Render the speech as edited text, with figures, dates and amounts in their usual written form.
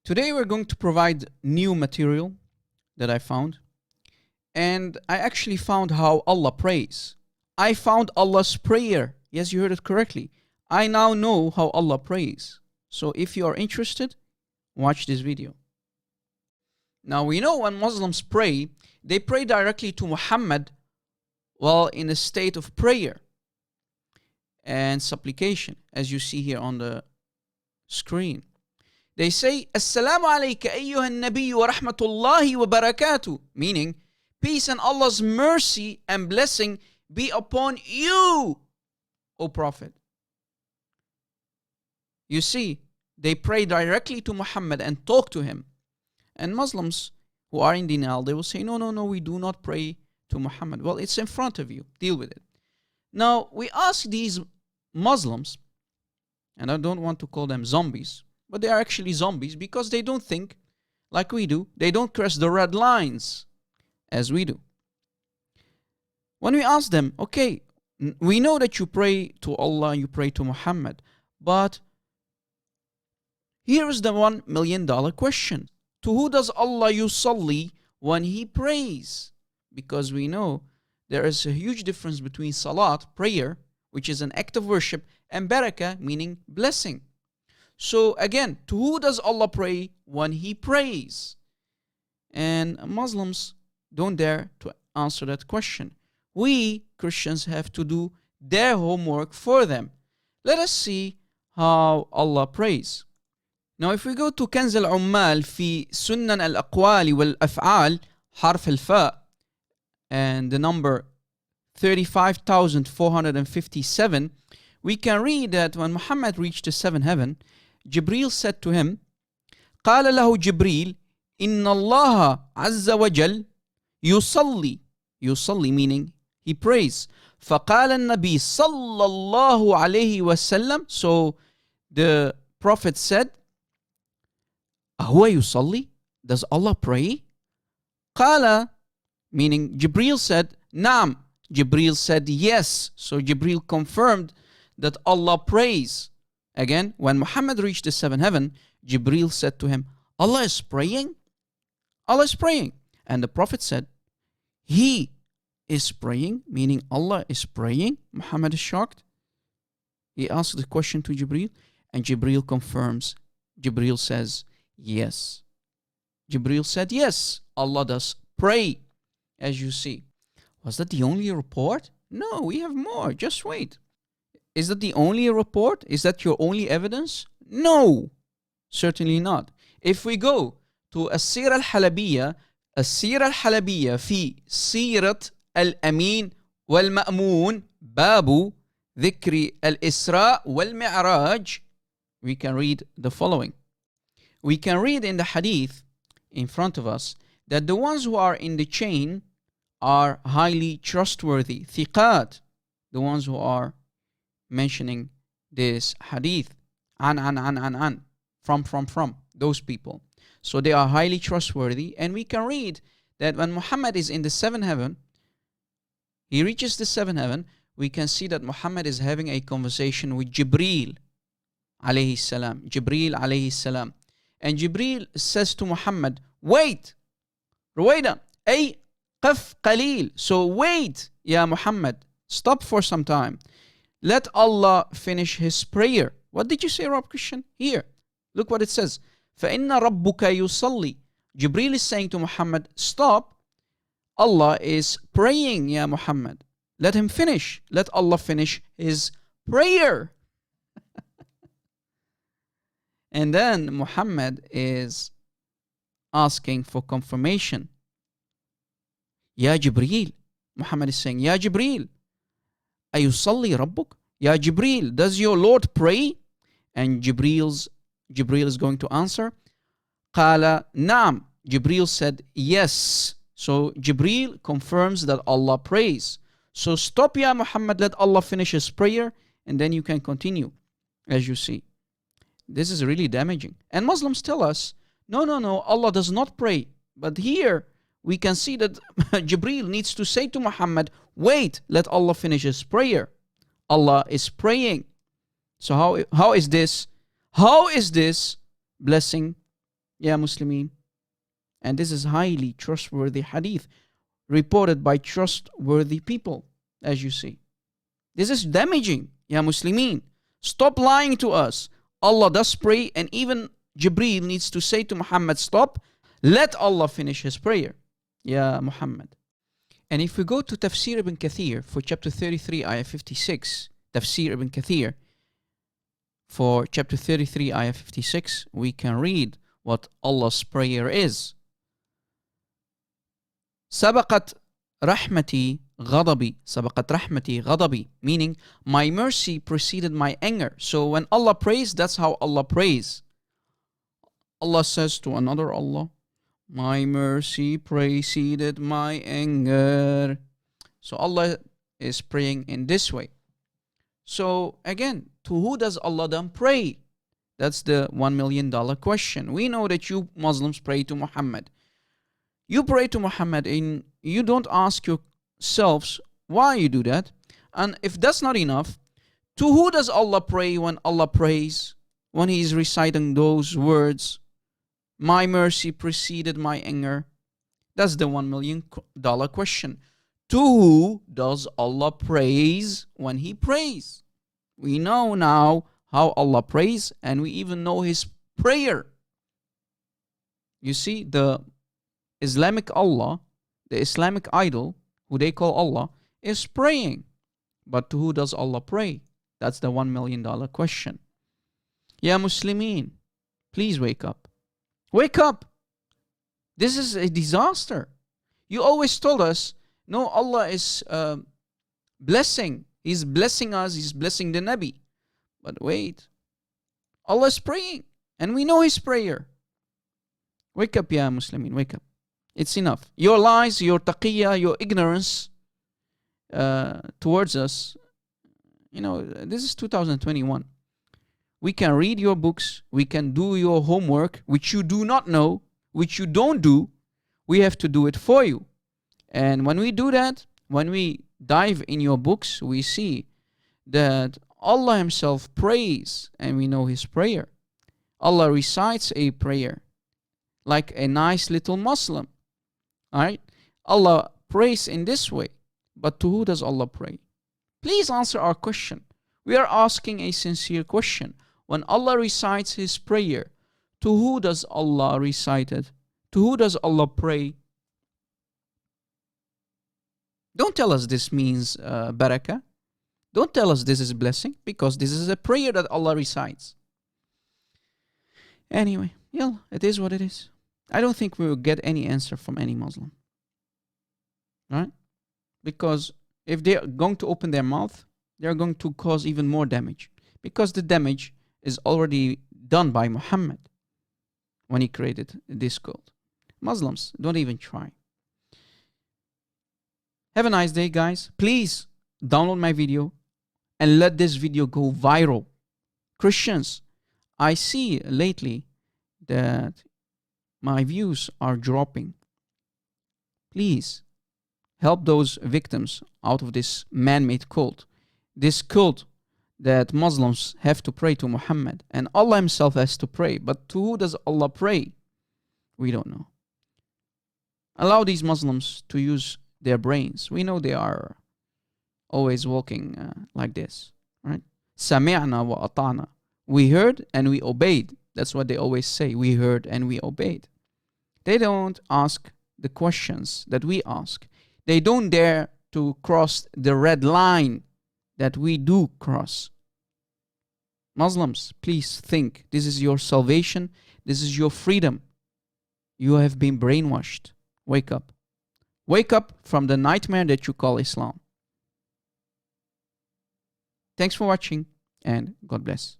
Today we're going to provide new material that I found. And I actually found how Allah prays. I found Allah's prayer. Yes, you heard it correctly. I now know how Allah prays. So if you are interested, watch this video. Now we know when Muslims pray, they pray directly to Muhammad while in a state of prayer and supplication, as you see here on the screen. They say, Assalamu alayka ayyuhan nabiyyu wa rahmatullahi wa barakatuh, meaning, peace and Allah's mercy and blessing be upon you, O Prophet. You see, they pray directly to Muhammad and talk to him. And Muslims who are in denial, they will say, no, we do not pray to Muhammad. Well, it's in front of you. Deal with it. Now, we ask these Muslims, and I don't want to call them zombies, but they are actually zombies because they don't think like we do. They don't cross the red lines as we do. When we ask them, okay, we know that you pray to Allah and you pray to Muhammad, but here is the $1 million question. To who does Allah yusalli when He prays? Because we know there is a huge difference between salat, prayer, which is an act of worship, and barakah, meaning blessing. So again, to who does Allah pray when He prays? And Muslims don't dare to answer that question. We Christians have to do their homework for them. Let us see how Allah prays. Now if we go to كنز العمال في سنن الأقوال والأفعال حرف الفاء and the number 35,457, we can read that when Muhammad reached the seventh heaven, Jibreel said to him, قال له جبريل إن الله عز وجل يصلي meaning he prays. فقال النبي صلى الله عليه وسلم, so the Prophet said, أهو يصلي? Does Allah pray? قال, meaning Jibreel said, نعم. Jibreel said yes. So Jibreel confirmed that Allah prays. Again, when Muhammad reached the seventh heaven, Jibreel said to him, Allah is praying? Allah is praying. And the Prophet said, He is praying, meaning Allah is praying. Muhammad is shocked. He asked the question to Jibreel, and Jibreel confirms. Jibreel says, yes. Jibreel said, yes, Allah does pray, as you see. Was that the only report? No, we have more. Just wait. Is that the only report? Is that your only evidence? No, certainly not. If we go to السيرة الحلبية في سيرة الأمين والمأمون باب ذكر الإسراء والمعراج, we can read the following. We can read in the hadith in front of us that the ones who are in the chain are highly trustworthy, thiqat, the ones who are mentioning this hadith, from those people. So they are highly trustworthy, and we can read that when Muhammad is in the seventh heaven, he reaches the seventh heaven, we can see that Muhammad is having a conversation with Jibreel alayhi salam. And Jibreel says to Muhammad, wait, رويدا, أي قف قليل. So wait, Ya Muhammad, stop for some time. Let Allah finish His prayer. What did you say, Rob Christian? Here, look what it says. فَإِنَّ رَبُّكَ يُصَلِّي. Jibreel is saying to Muhammad, stop. Allah is praying, Ya Muhammad. Let him finish. Let Allah finish His prayer. And then Muhammad is asking for confirmation. Ya Jibreel. Muhammad is saying, Ya Jibreel, أيصلي ربك? Ya Jibreel, does your Lord pray? And Jibreel is going to answer, قال نعم. Jibreel said yes. So Jibreel confirms that Allah prays. So stop, Ya Muhammad, let Allah finish His prayer, and then you can continue, as you see. This is really damaging. And Muslims tell us, no, Allah does not pray. But here we can see that Jibreel needs to say to Muhammad, wait, let Allah finish His prayer. Allah is praying. So how is this blessing Ya Muslimin. And this is highly trustworthy hadith, reported by trustworthy people, as you see. This is damaging, Ya Muslimin. Stop lying to us. Allah does pray, and even Jibreel needs to say to Muhammad, stop, let Allah finish his prayer, Ya Muhammad. And if we go to Tafsir ibn Kathir for chapter 33, ayah 56, Tafsir ibn Kathir for chapter 33, ayah 56, we can read what Allah's prayer is. سبقت رحمتي غضبي. سبقت رحمتي غضبي. Meaning, my mercy preceded my anger. So when Allah prays, that's how Allah prays. Allah says to another Allah, my mercy preceded my anger. So Allah is praying in this way. So again, to who does Allah then pray? That's the $1 million question. We know that you Muslims pray to Muhammad. You pray to Muhammad and you don't ask yourselves why you do that. And if that's not enough, to who does Allah pray when Allah prays? When He is reciting those words, my mercy preceded my anger. That's the $1 million question. To who does Allah praise when He prays? We know now how Allah prays, and we even know His prayer. You see, the Islamic Allah, the Islamic idol, who they call Allah, is praying. But to who does Allah pray? That's the $1 million question. Ya Muslimin, please wake up. Wake up. This is a disaster. You always told us, no, Allah is blessing. He's blessing us. He's blessing the Nabi. But wait. Allah is praying. And we know His prayer. Wake up, Ya Muslimin. Wake up. It's enough. Your lies, your taqiyya, your ignorance towards us. You know, this is 2021. We can read your books. We can do your homework, which you do not know, which you don't do. We have to do it for you. And when we do that, when we dive in your books, we see that Allah Himself prays, and we know His prayer. Allah recites a prayer like a nice little Muslim. Alright? Allah prays in this way. But to who does Allah pray? Please answer our question. We are asking a sincere question. When Allah recites His prayer, to who does Allah recite it? To who does Allah pray? Don't tell us this means barakah. Don't tell us this is blessing, because this is a prayer that Allah recites. Anyway, yeah, it is what it is. I don't think we will get any answer from any Muslim. Right? Because if they are going to open their mouth, they are going to cause even more damage. Because the damage is already done by Muhammad when he created this code. Muslims, don't even try. Have a nice day, guys. Please download my video and let this video go viral. Christians, I see lately that my views are dropping. Please help those victims out of this man-made cult. This cult that Muslims have to pray to Muhammad, and Allah Himself has to pray. But to who does Allah pray? We don't know. Allow these Muslims to use their brains. We know they are always walking like this, right? Sami'na wa ata'na. We heard and we obeyed. That's what they always say. We heard and we obeyed. They don't ask the questions that we ask. They don't dare to cross the red line that we do cross. Muslims, please think. This is your salvation. This is your freedom. You have been brainwashed. Wake up. Wake up from the nightmare that you call Islam. Thanks for watching, and God bless.